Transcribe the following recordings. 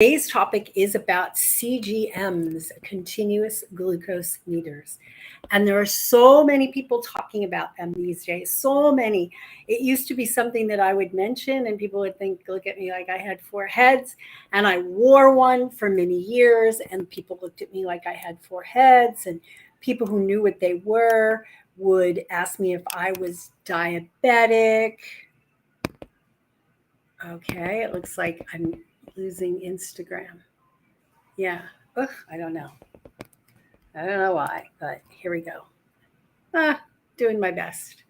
Today's topic is about CGMs, continuous glucose meters. And there are so many people talking about them these days, so many. It used to be something that I would mention and people would look at me like I had four heads. And I wore one for many years and people looked at me like I had four heads. And people who knew what they were would ask me if I was diabetic. Okay, it looks like I'm losing Instagram. Yeah. Ugh, I don't know. I don't know why, but here we go. Doing my best.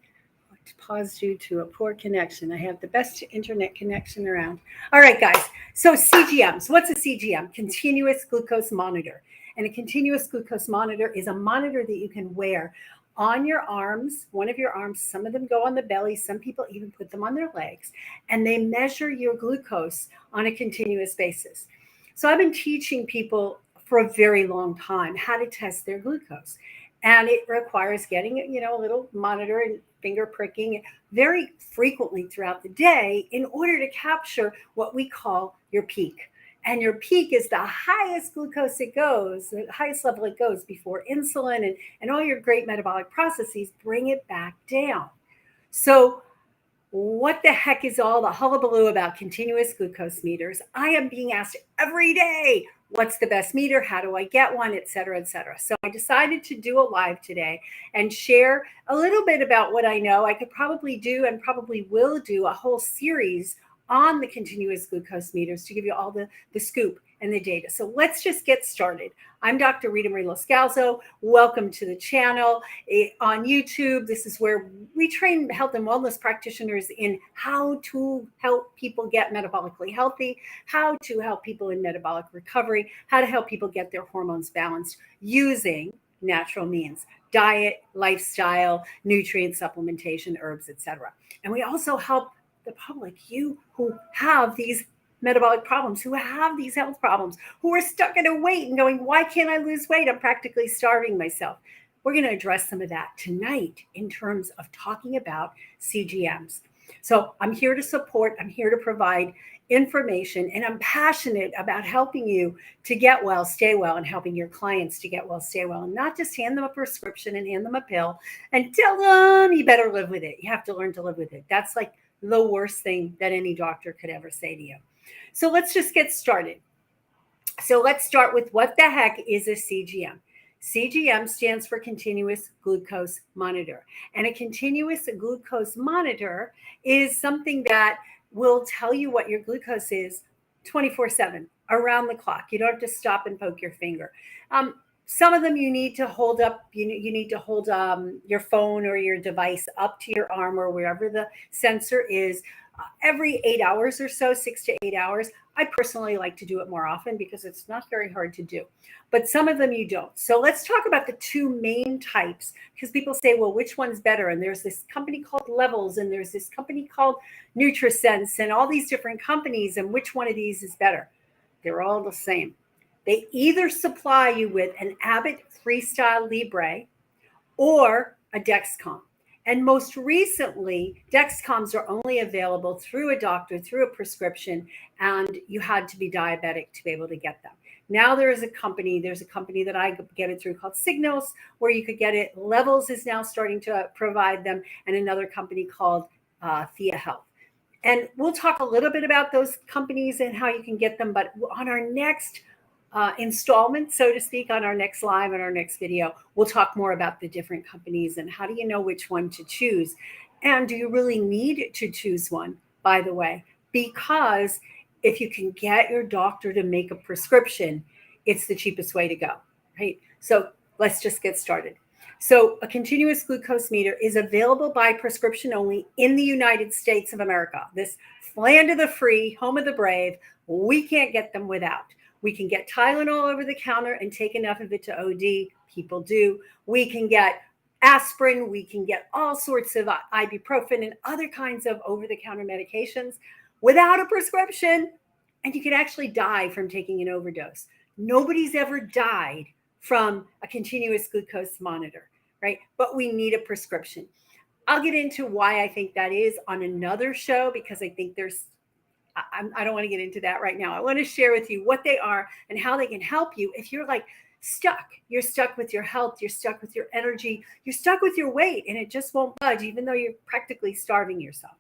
Pause due to a poor connection. I have the best internet connection around. All right, guys. So CGMs. What's a CGM? Continuous glucose monitor. And a continuous glucose monitor is a monitor that you can wear on your arms, one of your arms. Some of them go on the belly. Some people even put them on their legs. And they measure your glucose on a continuous basis. So I've been teaching people for a very long time how to test their glucose. And it requires getting, a little monitor and finger pricking very frequently throughout the day in order to capture what we call your peak. And your peak is the highest glucose it goes, the highest level it goes before insulin and all your great metabolic processes bring it back down. So what the heck is all the hullabaloo about continuous glucose meters? I am being asked every day, what's the best meter? How do I get one? Et cetera, et cetera. So I decided to do a live today and share a little bit about what I know. I could probably do and probably will do a whole series on the continuous glucose meters to give you all the scoop and the data. So let's just get started. I'm Dr. Rita Marie Loscalzo. Welcome to the channel. On YouTube, this is where we train health and wellness practitioners in how to help people get metabolically healthy, how to help people in metabolic recovery, how to help people get their hormones balanced using natural means, diet, lifestyle, nutrient supplementation, herbs, etc. And we also help the public, you who have these metabolic problems, who have these health problems, who are stuck at a weight and going, why can't I lose weight? I'm practically starving myself. We're going to address some of that tonight in terms of talking about CGMs. So I'm here to support, I'm here to provide information, and I'm passionate about helping you to get well, stay well, and helping your clients to get well, stay well, and not just hand them a prescription and hand them a pill and tell them you better live with it. You have to learn to live with it. That's like the worst thing that any doctor could ever say to you. So let's just get started. So let's start with what the heck is a CGM? CGM stands for continuous glucose monitor. And a continuous glucose monitor is something that will tell you what your glucose is 24/7, around the clock. You don't have to stop and poke your finger. Some of them you need to hold up, you need to hold your phone or your device up to your arm or wherever the sensor is every 8 hours or so, 6 to 8 hours. I personally like to do it more often because it's not very hard to do, but some of them you don't. So let's talk about the two main types, because people say, well, which one's better? And there's this company called Levels and there's this company called NutriSense and all these different companies, and which one of these is better? They're all the same. They either supply you with an Abbott Freestyle Libre or a Dexcom. And most recently, Dexcoms are only available through a doctor, through a prescription, and you had to be diabetic to be able to get them. Now there's a company that I get it through called Signals, where you could get it. Levels is now starting to provide them, and another company called Thea Health. And we'll talk a little bit about those companies and how you can get them, but on our next installment, so to speak, on our next live and our next video, we'll talk more about the different companies and how do you know which one to choose. And do you really need to choose one, by the way? Because if you can get your doctor to make a prescription, it's the cheapest way to go, right? So let's just get started. So a continuous glucose meter is available by prescription only in the United States of America. This land of the free, home of the brave, we can't get them without. We can get Tylenol over the counter and take enough of it to OD. People do. We can get aspirin. We can get all sorts of ibuprofen and other kinds of over-the-counter medications without a prescription. And you can actually die from taking an overdose. Nobody's ever died from a continuous glucose monitor, right? But we need a prescription. I'll get into why I think that is on another show, because I think there's I don't want to get into that right now. I want to share with you what they are and how they can help you if you're like stuck. You're stuck with your health, you're stuck with your energy, you're stuck with your weight, and it just won't budge, even though you're practically starving yourself.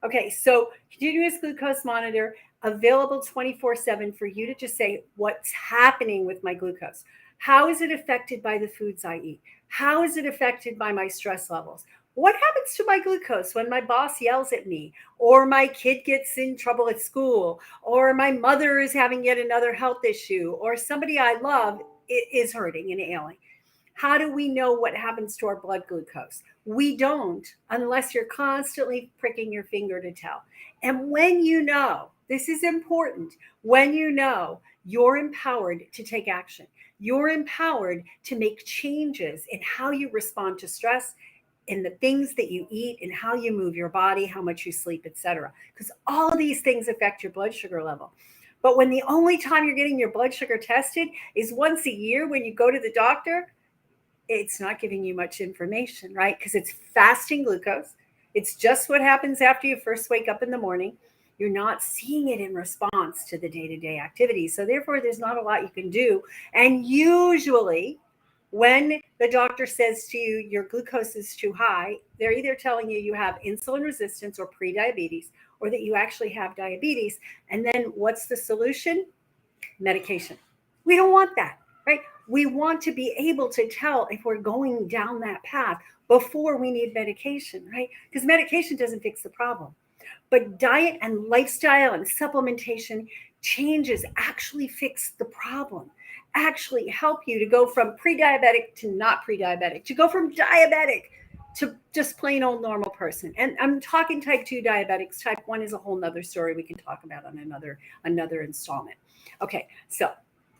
Okay, so continuous glucose monitor available 24/7 for you to just say, what's happening with my glucose? How is it affected by the foods I eat? How is it affected by my stress levels? What happens to my glucose when my boss yells at me, or my kid gets in trouble at school, or my mother is having yet another health issue, or somebody I love is hurting and ailing? How do we know what happens to our blood glucose? We don't, unless you're constantly pricking your finger to tell. And when you know, this is important, when you know, you're empowered to take action. You're empowered to make changes in how you respond to stress, in the things that you eat, and how you move your body, how much you sleep, etc. Because all of these things affect your blood sugar level. But when the only time you're getting your blood sugar tested is once a year when you go to the doctor, it's not giving you much information, right? Because it's fasting glucose. It's just what happens after you first wake up in the morning. You're not seeing it in response to the day-to-day activities. So therefore, there's not a lot you can do. And usually, when the doctor says to you, your glucose is too high, they're either telling you have insulin resistance or pre-diabetes, or that you actually have diabetes. And then what's the solution? Medication. We don't want that, right? We want to be able to tell if we're going down that path before we need medication, right? Because medication doesn't fix the problem. But diet and lifestyle and supplementation changes actually fix the problem, actually help you to go from pre-diabetic to not pre-diabetic, to go from diabetic to just plain old normal person. And I'm talking type 2 diabetics. Type 1 is a whole nother story we can talk about on another installment. Okay, so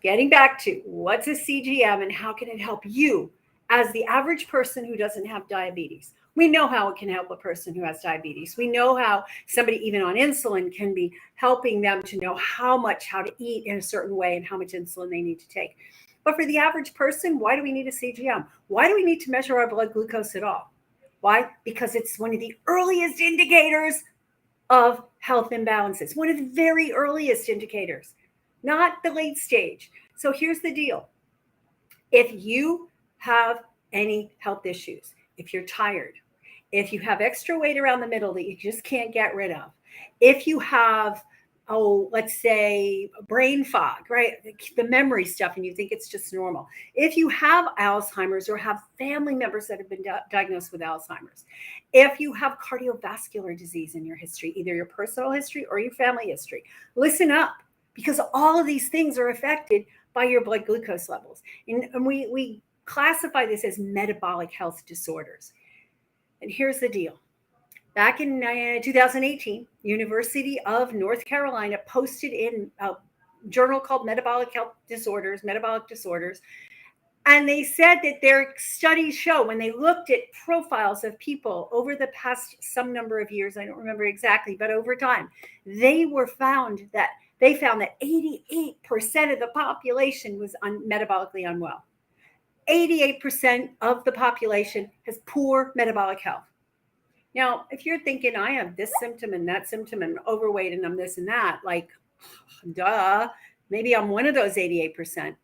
getting back to what's a CGM and how can it help you as the average person who doesn't have diabetes? We know how it can help a person who has diabetes. We know how somebody even on insulin can be helping them to know how to eat in a certain way and how much insulin they need to take. But for the average person, why do we need a CGM? Why do we need to measure our blood glucose at all? Why? Because it's one of the earliest indicators of health imbalances, one of the very earliest indicators, not the late stage. So here's the deal. If you have any health issues, if you're tired, if you have extra weight around the middle that you just can't get rid of, if you have, let's say brain fog, right? The memory stuff, and you think it's just normal. If you have Alzheimer's or have family members that have been diagnosed with Alzheimer's, if you have cardiovascular disease in your history, either your personal history or your family history, listen up, because all of these things are affected by your blood glucose levels. And we classify this as metabolic health disorders. And here's the deal. Back in 2018, University of North Carolina posted in a journal called Metabolic Disorders, and they said that their studies show, when they looked at profiles of people over the past some number of years, I don't remember exactly, but over time, they found that 88% of the population was metabolically unwell. 88% of the population has poor metabolic health. Now, if you're thinking, I have this symptom and that symptom and overweight and I'm this and that, like, duh, maybe I'm one of those 88%.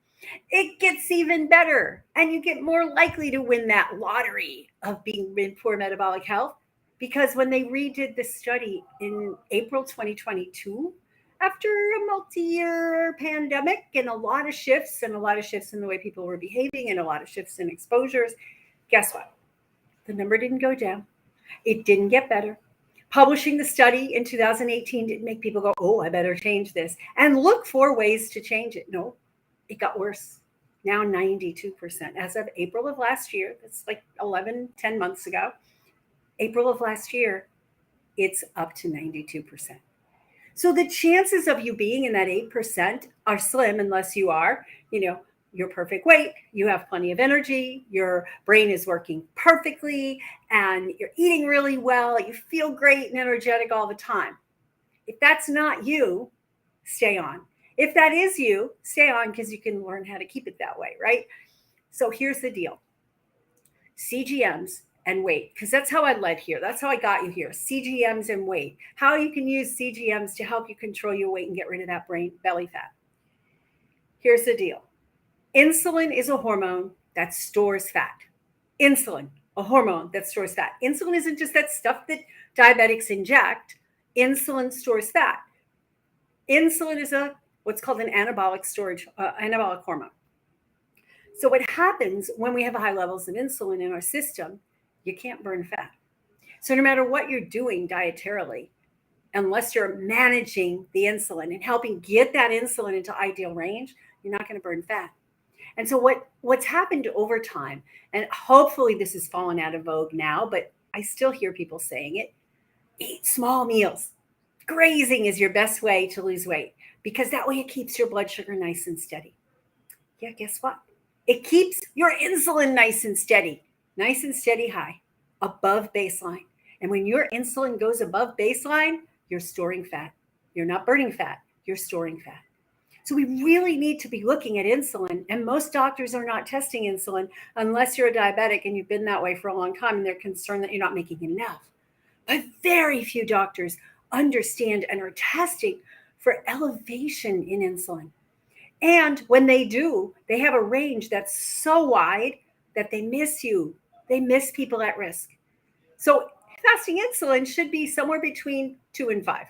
It gets even better, and you get more likely to win that lottery of being in poor metabolic health, because when they redid this study in April 2022, after a multi-year pandemic and a lot of shifts in the way people were behaving and a lot of shifts in exposures, guess what? The number didn't go down. It didn't get better. Publishing the study in 2018 didn't make people go, oh, I better change this and look for ways to change it. No, it got worse. Now 92%. As of April of last year, that's like 10 months ago, April of last year, it's up to 92%. So the chances of you being in that 8% are slim, unless you are, your perfect weight, you have plenty of energy, your brain is working perfectly, and you're eating really well, you feel great and energetic all the time. If that's not you, stay on. If that is you, stay on, because you can learn how to keep it that way, right? So here's the deal. CGMs and weight, because that's how I led here. That's how I got you here. CGMs and weight. How you can use CGMs to help you control your weight and get rid of that belly fat. Here's the deal. Insulin is a hormone that stores fat. Insulin, a hormone that stores fat. Insulin isn't just that stuff that diabetics inject. Insulin stores fat. Insulin is what's called an anabolic hormone. So what happens when we have high levels of insulin in our system, you can't burn fat. So no matter what you're doing dietarily, unless you're managing the insulin and helping get that insulin into ideal range, you're not going to burn fat. And so what's happened over time, and hopefully this has fallen out of vogue now, but I still hear people saying it, eat small meals. Grazing is your best way to lose weight, because that way it keeps your blood sugar nice and steady. Yeah, guess what? It keeps your insulin nice and steady high, above baseline. And when your insulin goes above baseline, you're storing fat. You're not burning fat, you're storing fat. So we really need to be looking at insulin, and most doctors are not testing insulin unless you're a diabetic and you've been that way for a long time and they're concerned that you're not making enough. But very few doctors understand and are testing for elevation in insulin. And when they do, they have a range that's so wide that they miss you. They miss people at risk. So fasting insulin should be somewhere between 2 and 5.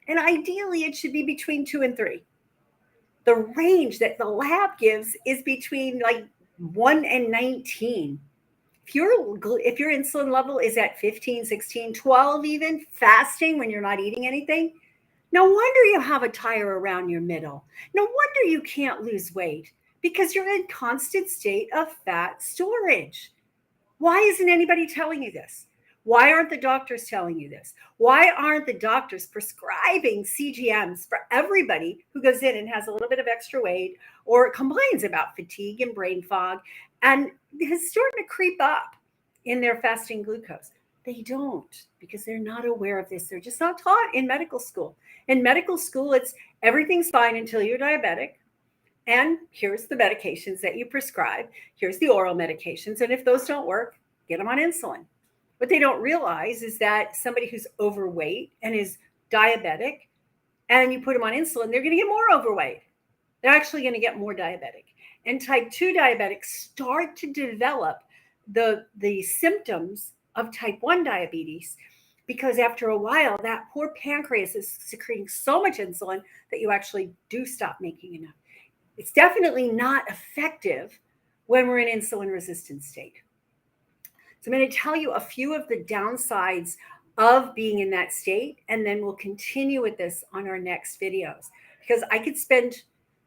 And ideally, it should be between 2 and 3. The range that the lab gives is between like 1 and 19. If your insulin level is at 15, 16, 12 even, fasting when you're not eating anything, no wonder you have a tire around your middle. No wonder you can't lose weight, because you're in constant state of fat storage. Why isn't anybody telling you this? Why aren't the doctors telling you this? Why aren't the doctors prescribing CGMs for everybody who goes in and has a little bit of extra weight or complains about fatigue and brain fog and is starting to creep up in their fasting glucose? They don't, because they're not aware of this. They're just not taught in medical school. In medical school, it's everything's fine until you're diabetic. And here's the medications that you prescribe. Here's the oral medications. And if those don't work, get them on insulin. What they don't realize is that somebody who's overweight and is diabetic, and you put them on insulin, they're going to get more overweight. They're actually going to get more diabetic. And type 2 diabetics start to develop the symptoms of type 1 diabetes, because after a while, that poor pancreas is secreting so much insulin that you actually do stop making enough. It's definitely not effective when we're in insulin resistance state. So I'm going to tell you a few of the downsides of being in that state, and then we'll continue with this on our next videos, because I could spend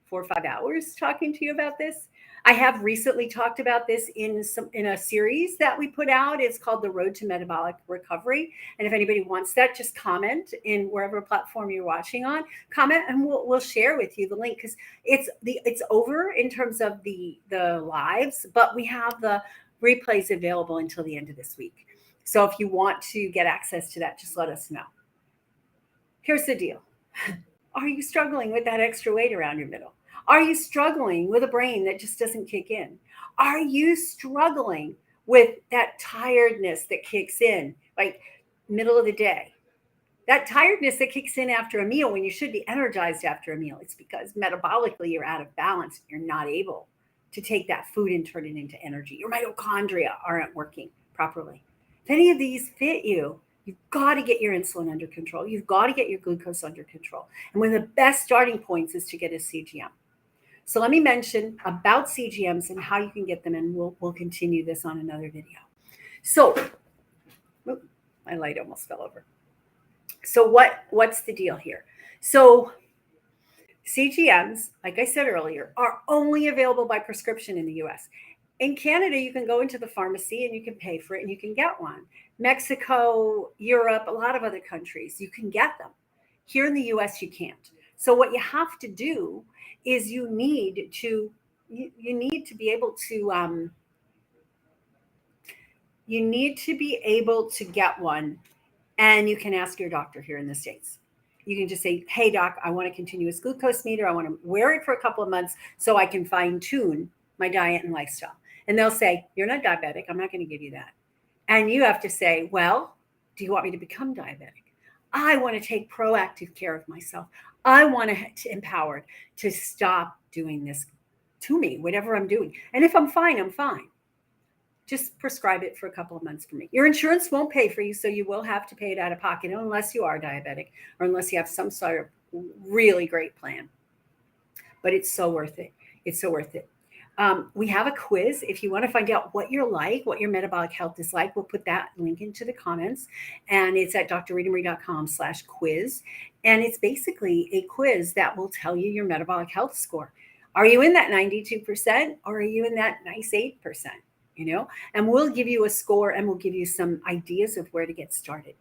4 or 5 hours talking to you about this. I have recently talked about this in a series that we put out. It's called The Road to Metabolic Recovery. And if anybody wants that, just comment in wherever platform you're watching on. Comment, and we'll share with you the link, because it's over in terms of the lives, but we have the replays available until the end of this week. So if you want to get access to that, just let us know. Here's the deal. Are you struggling with that extra weight around your middle? Are you struggling with a brain that just doesn't kick in? Are you struggling with that tiredness that kicks in, like middle of the day? That tiredness that kicks in after a meal when you should be energized after a meal. It's because metabolically you're out of balance. You're not able to take that food and turn it into energy. Your mitochondria aren't working properly. If any of these fit you, you've got to get your insulin under control. You've got to get your glucose under control. And one of the best starting points is to get a CGM. So let me mention about CGMs and how you can get them, and we'll continue this on another video. So, my light almost fell over. So what's the deal here? So CGMs, like I said earlier, are only available by prescription in the US. In Canada, you can go into the pharmacy and you can pay for it and you can get one. Mexico, Europe, a lot of other countries, you can get them. Here in the US, you can't. So what you have to do is you need to be able to get one, and you can ask your doctor here in the States. You can just say, hey, doc, I want a continuous glucose meter. I want to wear it for a couple of months so I can fine tune my diet and lifestyle. And they'll say, you're not diabetic. I'm not going to give you that. And you have to say, well, do you want me to become diabetic? I want to take proactive care of myself. I want to empowered to stop doing this to me, whatever I'm doing. And if I'm fine, I'm fine. Just prescribe it for a couple of months for me. Your insurance won't pay for you, so you will have to pay it out of pocket unless you are diabetic or unless you have some sort of really great plan. But it's so worth it. It's so worth it. We have a quiz. If you want to find out what you're like, what your metabolic health is like, we'll put that link into the comments. And it's at drritamarie.com/quiz. And it's basically a quiz that will tell you your metabolic health score. Are you in that 92% or are you in that nice 8%? And we'll give you a score and we'll give you some ideas of where to get started.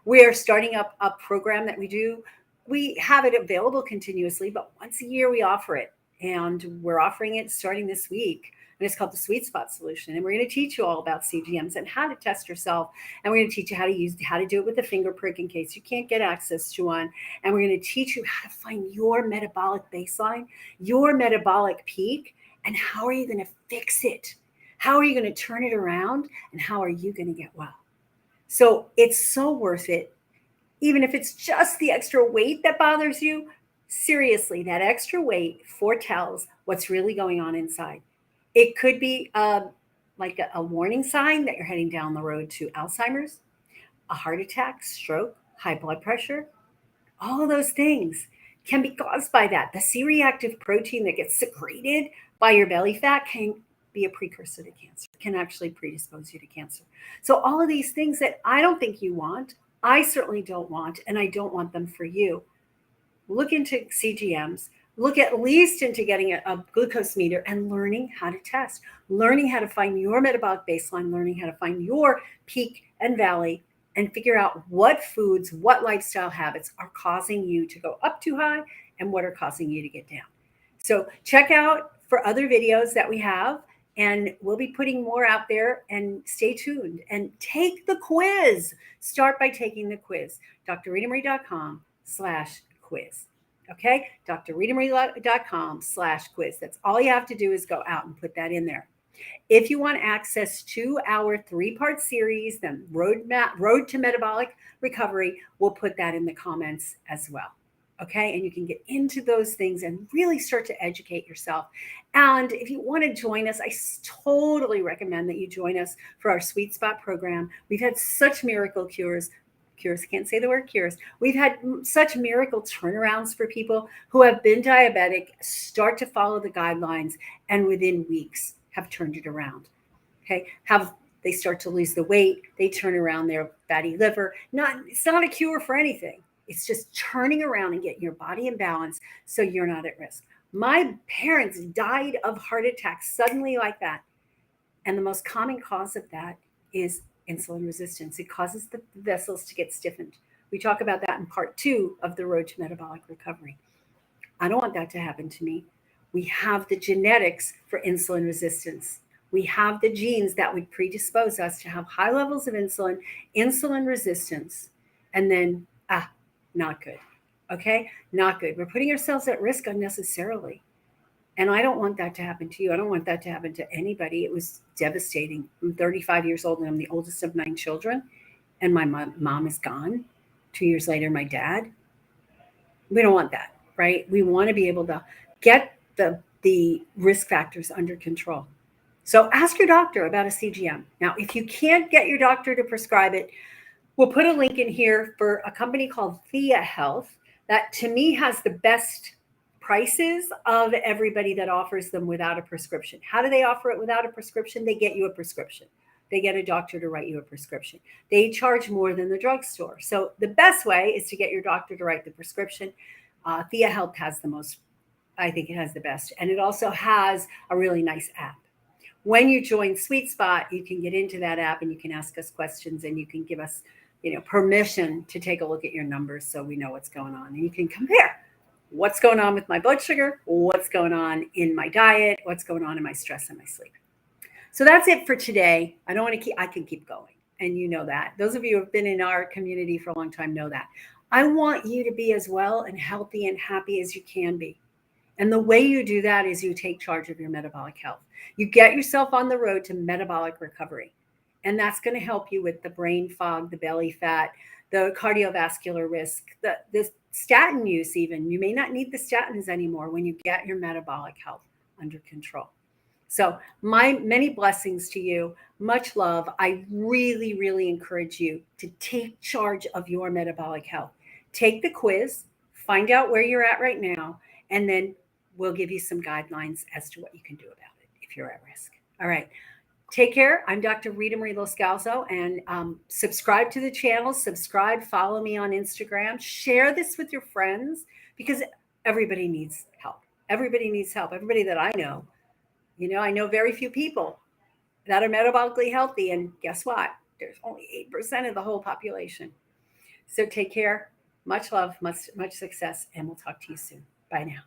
We are starting up a program that we do. We have it available continuously, but once a year we offer it. And we're offering it starting this week. And it's called the Sweet Spot Solution. And we're going to teach you all about CGMs and how to test yourself. And we're going to teach you how to do it with a finger prick in case you can't get access to one. And we're going to teach you how to find your metabolic baseline, your metabolic peak, and how are you going to fix it? How are you going to turn it around? And how are you going to get well? So it's so worth it. Even if it's just the extra weight that bothers you, seriously, that extra weight foretells what's really going on inside. It could be like a warning sign that you're heading down the road to Alzheimer's, a heart attack, stroke, high blood pressure. All of those things can be caused by that. The C-reactive protein that gets secreted by your belly fat can be a precursor to cancer, can actually predispose you to cancer. So all of these things that I don't think you want, I certainly don't want, and I don't want them for you. Look into CGMs, look at least into getting a glucose meter and learning how to test, learning how to find your metabolic baseline, learning how to find your peak and valley, and figure out what foods, what lifestyle habits are causing you to go up too high and what are causing you to get down. So check out for other videos that we have, and we'll be putting more out there, and stay tuned and take the quiz. Start by taking the quiz, drritamarie.com/quiz. Okay, drritamarie.com/quiz. That's all you have to do is go out and put that in there. If you want access to our 3-part series, the Road to Metabolic Recovery, we'll put that in the comments as well. Okay, and you can get into those things and really start to educate yourself. And if you want to join us, I totally recommend that you join us for our Sweet Spot program. We've had such miracle cures, can't say the word cures. We've had such miracle turnarounds for people who have been diabetic, start to follow the guidelines, and within weeks have turned it around. Okay, they start to lose the weight, they turn around their fatty liver. It's not a cure for anything. It's just turning around and getting your body in balance so you're not at risk. My parents died of heart attacks suddenly like that. And the most common cause of that is insulin resistance. It causes the vessels to get stiffened. We talk about that in part 2 of the Road to Metabolic Recovery. I don't want that to happen to me. We have the genetics for insulin resistance. We have the genes that would predispose us to have high levels of insulin resistance, and then, not good. Okay, not good. We're putting ourselves at risk unnecessarily. And I don't want that to happen to you. I don't want that to happen to anybody. It was devastating. I'm 35 years old and I'm the oldest of 9 children. And my mom is gone. 2 years later, my dad. We don't want that, right? We want to be able to get the risk factors under control. So ask your doctor about a CGM. Now, if you can't get your doctor to prescribe it, we'll put a link in here for a company called Thea Health that to me has the best prices of everybody that offers them without a prescription. How do they offer it without a prescription? They get you a prescription. They get a doctor to write you a prescription. They charge more than the drugstore. So the best way is to get your doctor to write the prescription. Thea Health has the most, I think it has the best. And it also has a really nice app. When you join Sweet Spot, you can get into that app and you can ask us questions and you can give us, permission to take a look at your numbers so we know what's going on. And you can compare what's going on with my blood sugar, what's going on in my diet, what's going on in my stress and my sleep. So that's it for today. I can keep going. And you know that. Those of you who have been in our community for a long time know that. I want you to be as well and healthy and happy as you can be. And the way you do that is you take charge of your metabolic health. You get yourself on the road to metabolic recovery. And that's going to help you with the brain fog, the belly fat, the cardiovascular risk, the statin use even. You may not need the statins anymore when you get your metabolic health under control. So my many blessings to you. Much love. I really, really encourage you to take charge of your metabolic health. Take the quiz, find out where you're at right now, and then we'll give you some guidelines as to what you can do about it if you're at risk. All right. Take care. I'm Dr. Rita Marie Loscalzo, and subscribe to the channel, subscribe, follow me on Instagram, share this with your friends because everybody needs help. Everybody needs help. Everybody that I know, I know very few people that are metabolically healthy. And guess what? There's only 8% of the whole population. So take care. Much love, much success, and we'll talk to you soon. Bye now.